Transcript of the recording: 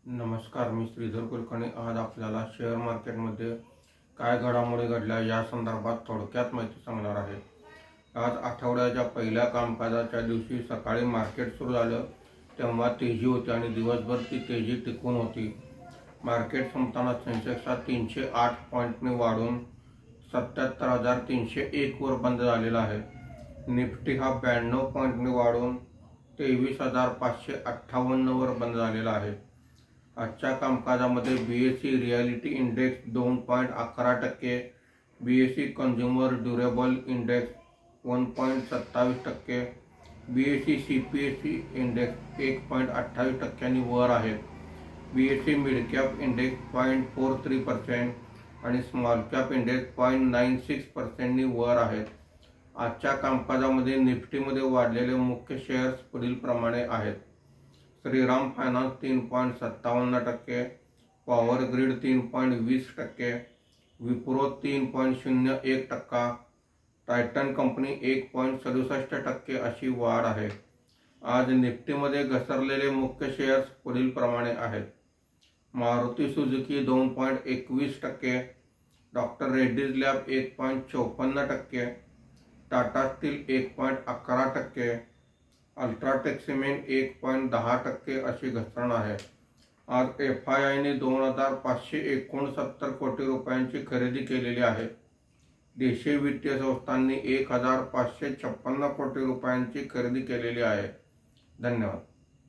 नमस्कार, मी श्रीधर कुलकर्णी। आज आपल्याला शेअर मार्केटमध्ये काय घडामोडी घडल्या या संदर्भात थोडक्यात माहिती सांगणार आहे। आज आठवड्याच्या पहिल्या कामकाजाच्या दिवशी सकाळी मार्केट सुरू झालं तेव्हा तेजी होती आणि दिवसभर ती तेजी टिकून होती। मार्केट संपताना सेन्सेक्स 308 पॉईंटने वाढून 77,301 वर बंद झालेला आहे। निफ्टी हा 92 पॉईंटने वाढून 23,558 वर बंद झालेला आहे। आजच्या कामकाजामध्ये BSE reality index 2.11%, BSE consumer durable index 1.27%, BSE CPSE index 1.28% वर आहेत। बीएसई मिड कॅप इंडेक्स 0.43% आणि स्मॉल कॅप इंडेक्स 0.96% वर आहेत। आजच्या कामकाजामध्ये निफ्टीमध्ये वाढलेले मुख्य शेअर्स पुढील प्रमाणे आहेत। Shriram finance 3.57%, power grid 3.20%, Wipro 3.01%, Titan company 1.67% अशी वाढ आहे। आज निफ्टीमध्ये घसरलेले मुख्य शेअर्स पुढील प्रमाणे आहेत। Maruti Suzuki 2.21%, doctor Reddy's lab 1.54%, Tata steel 1.11%, UltraTech cement 1.10% अशी घसरण आहे। आज FIIने 2,569 कोटी रुपयांची खरेदी केलेली आहे। देशीय वित्तीय संस्थांनी 1,556 कोटी रुपयांची खरेदी केलेली आहे। धन्यवाद।